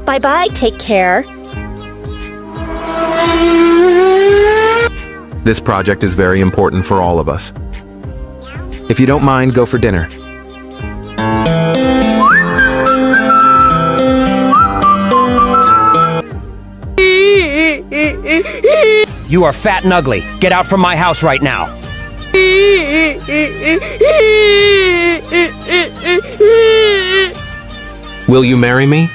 Bye-bye, take care. This project is very important for all of us. If you don't mind, go for dinner. You are fat and ugly. Get out from my house right now. Will you marry me?